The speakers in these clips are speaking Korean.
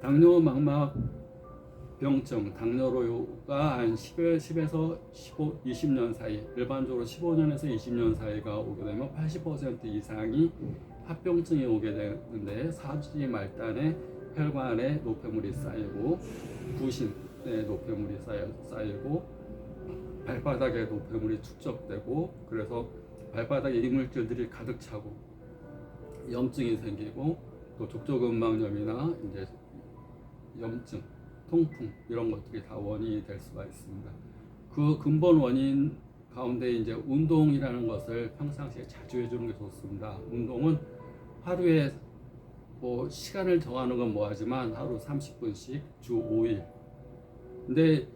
당뇨망막병증, 당뇨로가 한 10에서 20년 사이, 일반적으로 15년에서 20년 사이가 오게 되면 80% 이상이 합병증이 오게 되는데, 사지 말단에 혈관에 노폐물이 쌓이고 부신에 노폐물이 쌓이고 발바닥에 노폐물이 축적되고, 그래서 발바닥에 이물질들이 가득 차고 염증이 생기고, 또 족저근막염이나 이제 염증, 통풍 이런 것들이 다 원인이 될 수가 있습니다. 그 근본 원인 가운데 이제 운동이라는 것을 평상시에 자주 해주는 게 좋습니다. 운동은 하루에 뭐 시간을 정하는 건 뭐하지만 하루 30분씩 주 5일. 근데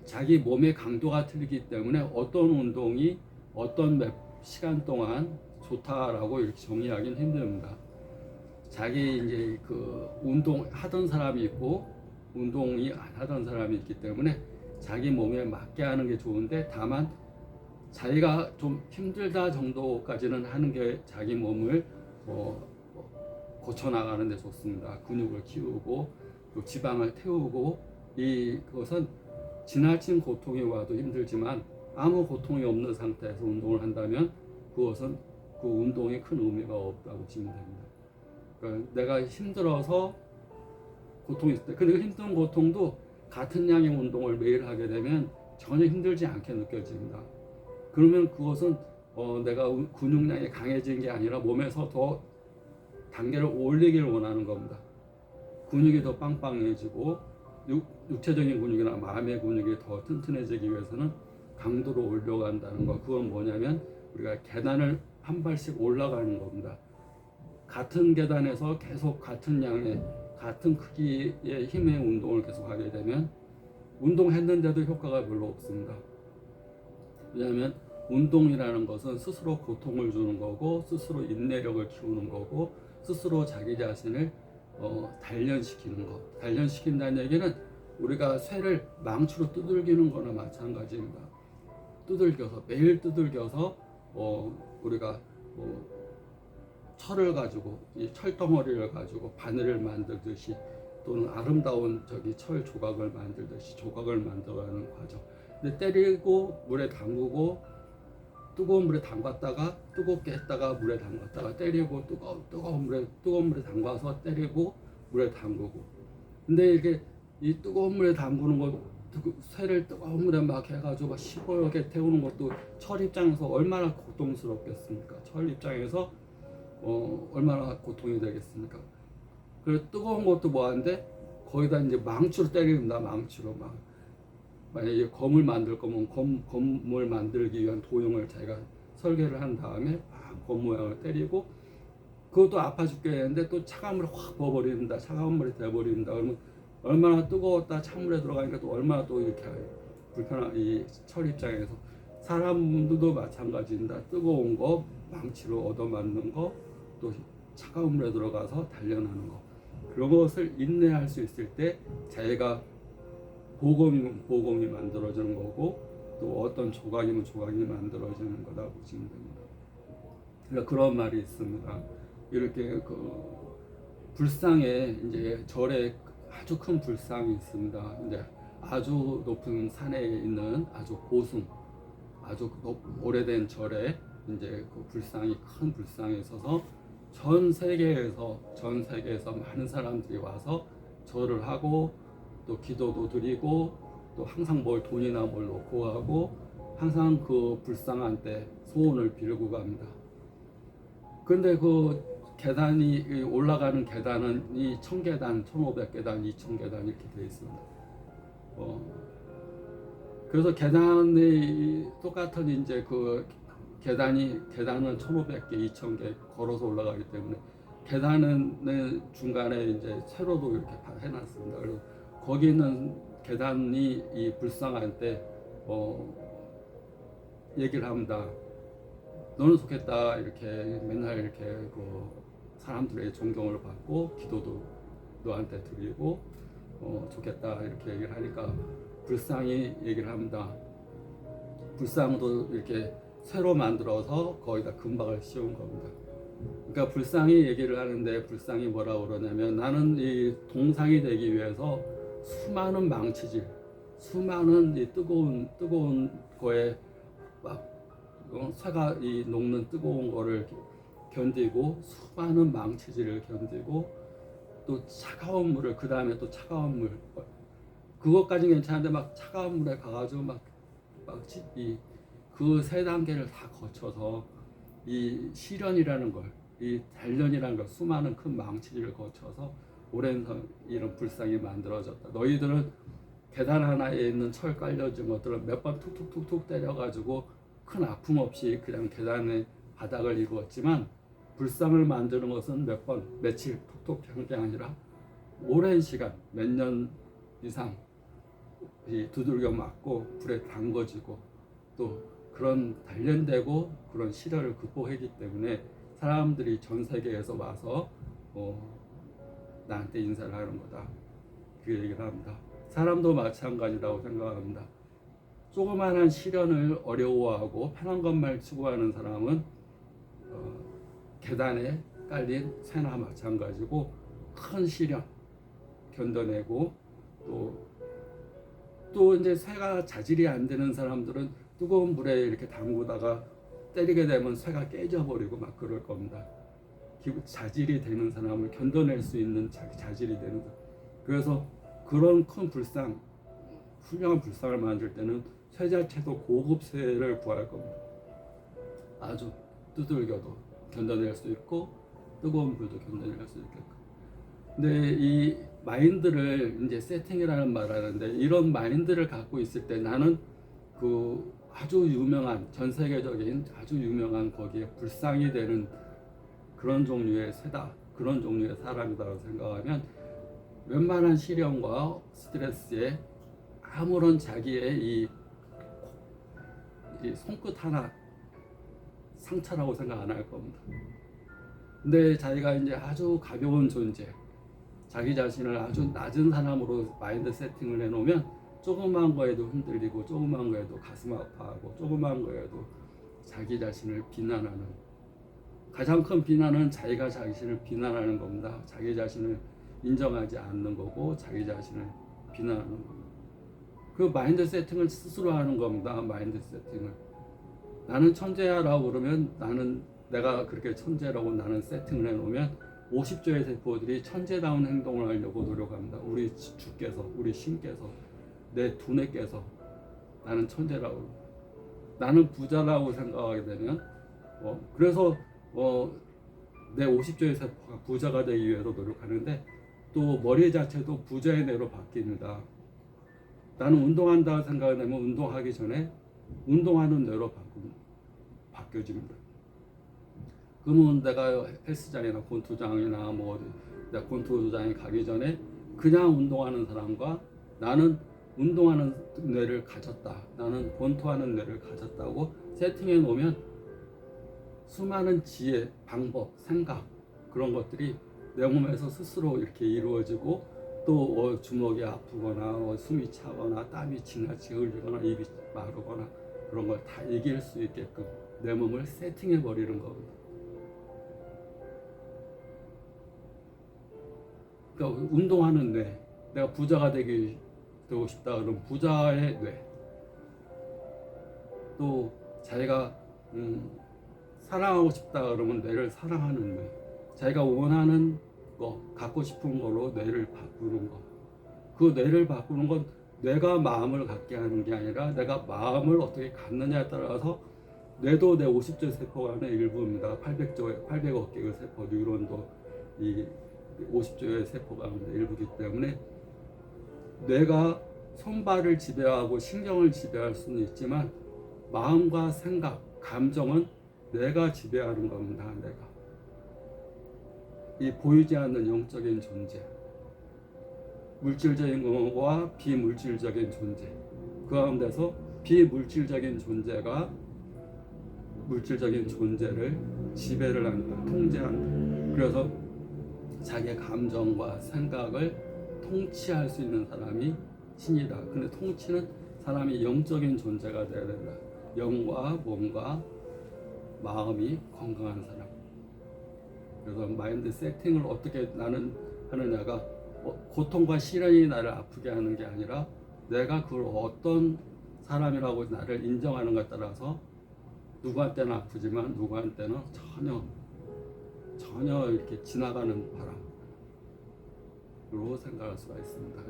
자기 몸의 강도가 틀리기 때문에 어떤 운동이 어떤 시간 동안 좋다라고 이렇게 정의하기는 힘듭니다. 자기 이제 그 운동 하던 사람이 있고 운동이 안 하던 사람이 있기 때문에 자기 몸에 맞게 하는 게 좋은데, 다만 자기가 좀 힘들다 정도까지는 하는 게 자기 몸을 고쳐 나가는 데 좋습니다. 근육을 키우고 또 지방을 태우고, 그것은 지나친 고통이 와도 힘들지만 아무 고통이 없는 상태에서 운동을 한다면 그것은 그 운동에 큰 의미가 없다고 보시면 됩니다. 그러니까 내가 힘들어서 고통이 있을 때, 근데 그 힘든 고통도 같은 양의 운동을 매일 하게 되면 전혀 힘들지 않게 느껴집니다. 그러면 그것은 내가 근육량이 강해진 게 아니라 몸에서 더 단계를 올리길 원하는 겁니다. 근육이 더 빵빵해지고 육체적인 근육이나 마음의 근육이 더 튼튼해지기 위해서는 강도를 올려간다는 거. 그건 뭐냐면 우리가 계단을 한 발씩 올라가는 겁니다. 같은 계단에서 계속 같은 양의 같은 크기의 힘의 운동을 계속 하게 되면 운동했는데도 효과가 별로 없습니다. 왜냐하면 운동이라는 것은 스스로 고통을 주는 거고, 스스로 인내력을 키우는 거고, 스스로 자기 자신을 단련시키는 거. 단련시킨다는 얘기는 우리가 쇠를 망치로 두들기는 거나 마찬가지입니다. 매일 두들겨서 우리가 철을 가지고, 이 철덩어리를 가지고 바늘을 만들듯이, 또는 아름다운 철 조각을 만들듯이 조각을 만들어가는 과정. 근데 때리고 물에 담그고, 뜨거운 물에 담갔다가 뜨겁게 했다가 물에 담갔다가 때리고, 뜨거운 물에 담가서 때리고 물에 담그고. 근데 이게 이 뜨거운 물에 담그는 것, 쇠를 뜨거운 물에 막 해가지고 막 시뻘게 태우는 것도 철 입장에서 얼마나 고통스럽겠습니까? 철 입장에서 얼마나 고통이 되겠습니까? 그리고 뜨거운 것도 뭐한데 거기다 이제 망치로 때립니다. 망치로 막. 만약에 검을 만들 거면 검을 만들기 위한 도형을 자기가 설계를 한 다음에 막 검 모양을 때리고, 그것도 아파 죽겠는데 또 차가운 물에 확 부어버립니다. 차가운 물에 데워버립니다. 그러면 얼마나 뜨거웠다 찬물에 들어가니까 또 얼마나 또 이렇게 불편한, 이 철 입장에서 사람들도 마찬가지입니다. 뜨거운 거 망치로 얻어맞는 거, 또 차가운 물에 들어가서 단련하는 거, 그런 것을 인내할 수 있을 때 자기가 보검이 만들어지는 거고, 또 어떤 조각이면 조각이 만들어지는 거다 보시면 됩니다. 그러니까 그런 말이 있습니다. 이렇게 불상에 이제 절에 아주 큰 불상이 있습니다. 이제 아주 높은 산에 있는 아주 고승, 아주 오래된 절에 이제 그 불상이, 큰 불상에 서서 전 세계에서 많은 사람들이 와서 절을 하고, 또 기도도 드리고, 또 항상 돈이나 뭘 놓고 가고, 항상 그 불상한테 소원을 빌고 갑니다. 근데 그 계단이, 올라가는 계단은 이 1000계단, 1500계단, 2000계단 이렇게 되어 있습니다. 그래서 계단이 똑같은 이제 그 계단은 1500개, 2000개 걸어서 올라가기 때문에 계단은 중간에 이제 세로도 이렇게 해놨습니다. 그리고 거기 있는 계단이 이 불상한테 얘기를 합니다. 너는 좋겠다. 이렇게 맨날 이렇게 그 사람들의 존경을 받고 기도도 너한테 드리고 좋겠다. 이렇게 얘기를 하니까 불상이 얘기를 합니다. 불상도 이렇게 새로 만들어서 거기다 금박을 씌운 겁니다. 그러니까 불상이 얘기를 하는데 불상이 뭐라고 그러냐면 나는 이 동상이 되기 위해서 수많은 망치질, 수많은 이 뜨거운 거에 막 쇠가 이 녹는 뜨거운 거를 견디고 수많은 망치질을 견디고 또 차가운 물을 그 다음에 또 차가운 물 그것까지 괜찮은데 막 차가운 물에 가가지고 그 세 단계를 다 거쳐서 이 시련이라는 걸, 이 단련이라는 걸 수많은 큰 망치질을 거쳐서 오랜 이런 불상이 만들어졌다. 너희들은 계단 하나에 있는 철 깔려진 것들을 몇 번 툭툭툭툭 때려가지고 큰 아픔 없이 그냥 계단의 바닥을 이루었지만 불상을 만드는 것은 몇 번, 며칠 톡톡 한 게 아니라 오랜 시간, 몇 년 이상 두들겨 맞고 불에 담궈지고 또 그런 단련되고 그런 시련을 극복했기 때문에 사람들이 전 세계에서 와서 나한테 인사를 하는 거다. 그 얘기를 합니다. 사람도 마찬가지라고 생각합니다. 조그마한 시련을 어려워하고 편한 것만 추구하는 사람은 계단에 깔린 새나 마찬가지고 큰 시련 견뎌내고 또 이제 새가 자질이 안 되는 사람들은 뜨거운 물에 이렇게 담그다가 때리게 되면 새가 깨져버리고 막 그럴 겁니다. 자질이 되는 사람을 견뎌낼 수 있는 자질이 되는 사람. 그래서 그런 큰 불상, 훌륭한 불상을 만들 때는 새 자체도 고급 쇠를 구할 겁니다. 아주 두들겨도 견뎌낼 수 있고 뜨거운 불도 견뎌낼 수 있게끔. 근데 이 마인드를 이제 세팅이라는 말을 하는데 이런 마인드를 갖고 있을 때 나는 그 아주 유명한 전 세계적인 아주 유명한 거기에 불상이 되는 그런 종류의 새다, 그런 종류의 사람이다라고 생각하면 웬만한 시련과 스트레스에 아무런 자기의 이 손끝 하나 상처라고 생각 안 할 겁니다. 근데 자기가 이제 아주 가벼운 존재, 자기 자신을 아주 낮은 사람으로 마인드 세팅을 해놓으면 조그만 거에도 흔들리고 조그만 거에도 가슴 아파하고 조그만 거에도 자기 자신을 비난하는, 가장 큰 비난은 자기가 자신을 비난하는 겁니다. 자기 자신을 인정하지 않는 거고 자기 자신을 비난하는 겁니다. 그 마인드 세팅을 스스로 하는 겁니다. 마인드 세팅을. 나는 천재야라고 그러면 내가 그렇게 천재라고 나는 세팅을 해놓으면 50조의 세포들이 천재다운 행동을 하려고 노력합니다. 우리 주께서, 우리 신께서, 내 두뇌께서 나는 천재라고, 나는 부자라고 생각하게 되면 그래서 내 50조의 세포가 부자가 되기 위해서 노력하는데 또 머리 자체도 부자의 뇌로 바뀝니다. 나는 운동한다 생각하면 운동하기 전에 운동하는 뇌로 바뀌어집니다. 그러면 내가 헬스장이나 권투장이나 내가 권투장에 가기 전에 그냥 운동하는 사람과 나는 운동하는 뇌를 가졌다, 나는 권투하는 뇌를 가졌다고 세팅해 놓으면 수많은 지혜, 방법, 생각 그런 것들이 내 몸에서 스스로 이렇게 이루어지고 또 주먹이 아프거나 숨이 차거나 땀이 지나치게 흘리거나 입이 마르거나 그런 걸 다 이길 수 있게끔 내 몸을 세팅해 버리는 겁니다. 그러니까 운동하는 뇌, 내가 부자가 되고 싶다 그러면 부자의 뇌, 또 자기가 사랑하고 싶다 그러면 뇌를 사랑하는 뇌, 자기가 원하는 거, 갖고 싶은 거로 뇌를 바꾸는 거. 그 뇌를 바꾸는 건 뇌가 마음을 갖게 하는 게 아니라 내가 마음을 어떻게 갖느냐에 따라서 뇌도 내 50조 세포 안의 일부입니다. 800억 개의 세포, 뉴런도 이 50조의 세포가 일부이기 때문에 뇌가 손발을 지배하고 신경을 지배할 수는 있지만 마음과 생각, 감정은 뇌가 지배하는 겁니다. 내가 이 보이지 않는 영적인 존재, 물질적인 것과 비물질적인 존재, 그 가운데서 비물질적인 존재가 물질적인 존재를 지배를 한다, 통제한다. 그래서 자기의 감정과 생각을 통치할 수 있는 사람이 신이다. 근데 통치는 사람이 영적인 존재가 되어야 된다. 영과 몸과 마음이 건강한 사람. 그래서 마인드 세팅을 어떻게 나는 하느냐가 고통과 시련이 나를 아프게 하는 게 아니라 내가 그걸 어떤 사람이라고 나를 인정하는가에 따라서 누구한테는 아프지만 누구한테는 전혀 이렇게 지나가는 바람으로 생각할 수가 있습니다.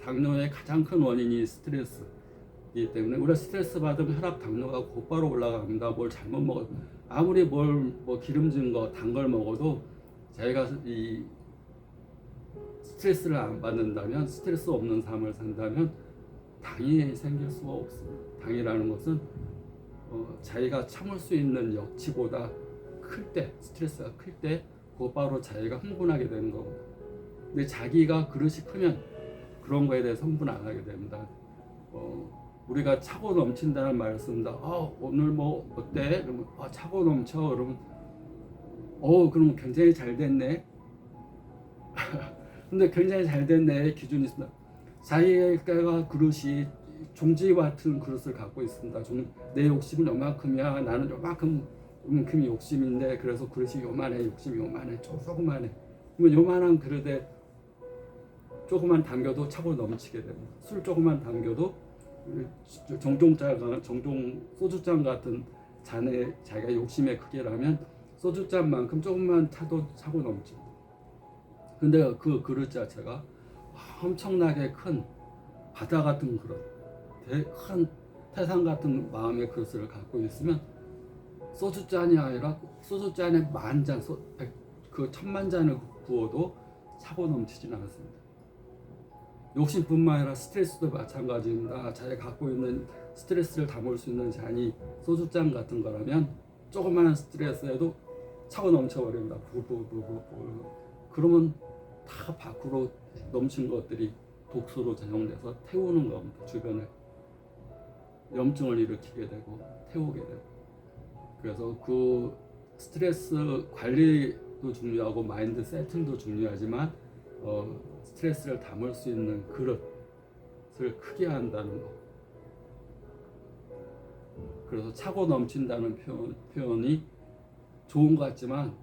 당뇨의 가장 큰 원인이 스트레스이기 때문에 우리가 스트레스 받으면 혈압, 당뇨가 곧바로 올라갑니다. 뭘 잘못 먹어도 아무리 뭐 기름진 거, 단 걸 먹어도 자기가 이 스트레스를 안 받는다면, 스트레스 없는 삶을 산다면 당이 생길 수가 없습니다. 당이라는 것은 자기가 참을 수 있는 역치보다 클 때, 스트레스가 클 때 곧바로 자기가 흥분하게 되는 겁니다. 근데 자기가 그릇이 크면 그런 거에 대해서 흥분 안 하게 됩니다. 우리가 차고 넘친다는 말을 씁니다. 오늘 뭐 어때? 그러면 차고 넘쳐. 그러면 그러면 굉장히 잘 됐네. 근데 굉장히 잘 됐네 기준이 있습니다. 자기가 그릇이 종지 같은 그릇을 갖고 있습니다. 내 욕심은 요만큼이야. 나는 요만큼이 욕심인데 그래서 그릇이 요만해. 욕심이 요만해. 조그만해. 그러면 요만한 그릇에 조금만 담겨도 차고 넘치게 됩니다. 술 조금만 담겨도 정종 소주잔 같은 잔에 자기가 욕심의 크기라면 소주잔만큼 조금만 차도 차고 넘칩니다. 근데 그 그릇 자체가 엄청나게 큰 바다 같은 그릇, 큰 태산 같은 마음의 그릇을 갖고 있으면 소주잔이 아니라 소주잔에 만잔, 그 10,000잔을 부어도 차고 넘치지는 않습니다. 욕심뿐만 아니라 스트레스도 마찬가지입니다. 자기가 갖고 있는 스트레스를 담을 수 있는 잔이 소주잔 같은 거라면 조그마한 스트레스에도 차고 넘쳐버립니다. 그러면 다 밖으로 넘친 것들이 독소로 작용돼서 태우는 겁니다. 주변에 염증을 일으키게 되고 태우게 되고. 그래서 그 스트레스 관리도 중요하고 마인드 세팅도 중요하지만 스트레스를 담을 수 있는 그릇을 크게 한다는 것. 그래서 차고 넘친다는 표현이 좋은 것 같지만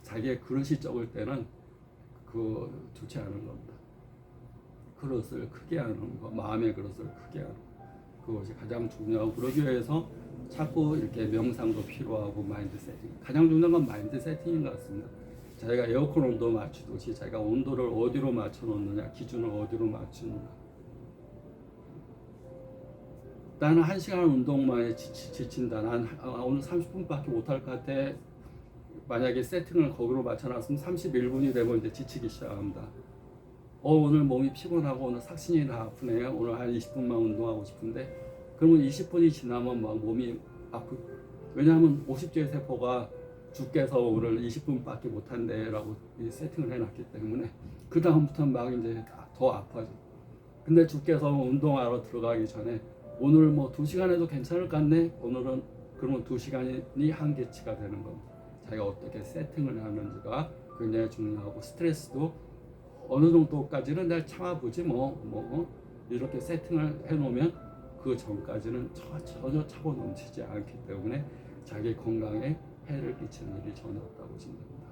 자기의 그릇이 적을 때는 좋지 않은 겁니다. 그릇을 크게 하는 것, 마음의 그릇을 크게 하는 것, 그것이 가장 중요하고, 그러기 위해서 자꾸 이렇게 명상도 필요하고 마인드 세팅. 가장 중요한 건 마인드 세팅인 것 같습니다. 자기가 에어컨 온도 맞추듯이 자기가 온도를 어디로 맞춰놓느냐, 기준을 어디로 맞추는가. 나는 1시간 운동만에 지친다. 난 오늘 30분밖에 못할 것 같아. 만약에 세팅을 거기로 맞춰놨으면 31분이 되면 이제 지치기 시작합니다. 오늘 몸이 피곤하고 오늘 삭신이 다 아프네요. 오늘 한 20분만 운동하고 싶은데 그러면 20분이 지나면 막 몸이 아프고, 왜냐하면 50제 세포가 주께서 오늘 20분밖에 못한대 라고 세팅을 해놨기 때문에 그 다음부터는 막 이제 더 아파져. 근데 주께서 운동하러 들어가기 전에 오늘 뭐 2시간 해도 괜찮을 것 같네. 오늘은 그러면 2시간이 한계치가 되는 겁니다. 자기가 어떻게 세팅을 하는지가 굉장히 중요하고, 스트레스도 어느 정도까지는 내가 참아보지 이렇게 세팅을 해놓으면 그 전까지는 전혀 차고 넘치지 않기 때문에 자기 건강에 해를 끼치는 일이 전혀 없다고 보시면 됩니다.